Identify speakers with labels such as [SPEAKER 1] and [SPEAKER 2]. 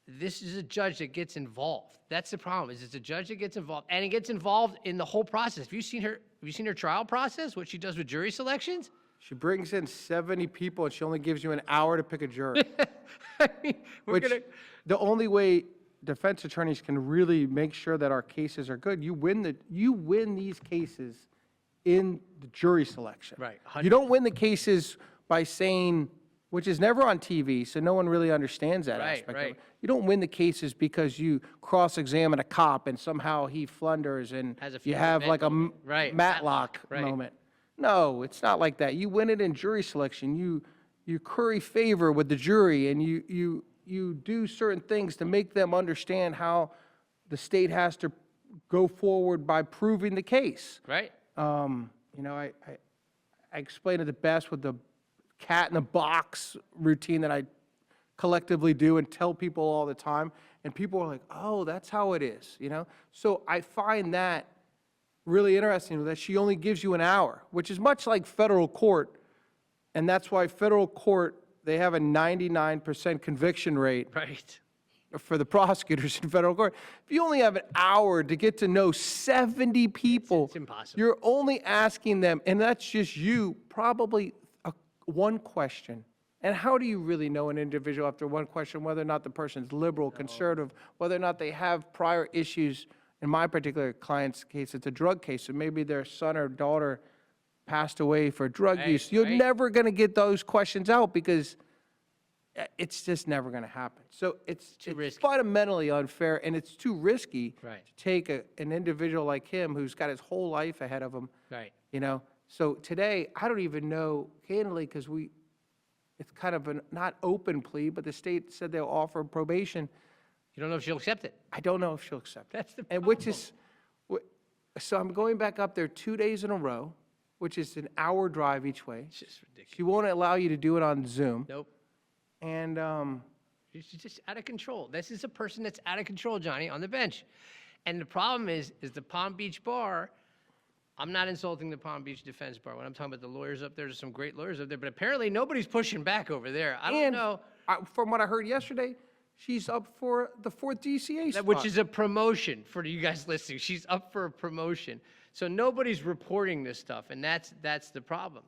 [SPEAKER 1] this is a judge that gets involved. That's the problem. Is it's a judge that gets involved, and he gets involved in the whole process. Have you seen her trial process? What she does with jury selections?
[SPEAKER 2] She brings in 70 people, and she only gives you an hour to pick a jury.
[SPEAKER 1] I mean,
[SPEAKER 2] The only way defense attorneys can really make sure that our cases are good, you win these cases in the jury selection.
[SPEAKER 1] Right.
[SPEAKER 2] You don't win the cases by saying, which is never on TV, so no one really understands that
[SPEAKER 1] Right,
[SPEAKER 2] aspect
[SPEAKER 1] right.
[SPEAKER 2] of it. You don't win the cases because you cross-examine a cop and somehow he flunders and
[SPEAKER 1] Has a
[SPEAKER 2] you
[SPEAKER 1] few
[SPEAKER 2] have like a
[SPEAKER 1] moment. Right,
[SPEAKER 2] Matlock
[SPEAKER 1] right.
[SPEAKER 2] moment. No, it's not like that. You win it in jury selection. You curry favor with the jury, and you do certain things to make them understand how the state has to go forward by proving the case.
[SPEAKER 1] Right.
[SPEAKER 2] You know, I explain it the best with the cat in the box routine that I collectively do and tell people all the time, and people are like, oh, that's how it is, you know? So I find that really interesting, that she only gives you an hour, which is much like federal court, and that's why federal court, they have a 99% conviction rate
[SPEAKER 1] Right.
[SPEAKER 2] for the prosecutors in federal court. If you only have an hour to get to know 70 people,
[SPEAKER 1] It's impossible.
[SPEAKER 2] you're only asking them, and that's just you, probably one question. And how do you really know an individual after one question, whether or not the person's liberal, conservative, whether or not they have prior issues? In my particular client's case, it's a drug case, so maybe their son or daughter passed away for drug
[SPEAKER 1] Right,
[SPEAKER 2] use. You're
[SPEAKER 1] right.
[SPEAKER 2] never going to get those questions out because it's just never going to happen. So it's
[SPEAKER 1] risky.
[SPEAKER 2] fundamentally unfair, and it's too risky
[SPEAKER 1] Right.
[SPEAKER 2] to take an individual like him who's got his whole life ahead of him,
[SPEAKER 1] Right.
[SPEAKER 2] you know? So today, I don't even know, candidly, because it's kind of a not open plea, but the state said they'll offer probation.
[SPEAKER 1] You don't know if she'll accept it.
[SPEAKER 2] I don't know if she'll accept it.
[SPEAKER 1] That's the
[SPEAKER 2] And which is, so I'm going back up there 2 days in a row, which is an hour drive each way.
[SPEAKER 1] It's just ridiculous.
[SPEAKER 2] She won't allow you to do it on Zoom.
[SPEAKER 1] Nope.
[SPEAKER 2] And
[SPEAKER 1] She's just out of control. This is a person that's out of control, Johnny, on the bench. And the problem is the Palm Beach bar. I'm not insulting the Palm Beach Defense Bar. When I'm talking about the lawyers up there, there's some great lawyers up there, but apparently nobody's pushing back over there. I don't know.
[SPEAKER 2] From what I heard yesterday, she's up for the 4th DCA spot.
[SPEAKER 1] Which is a promotion for you guys listening. She's up for a promotion. So nobody's reporting this stuff, and that's the problem.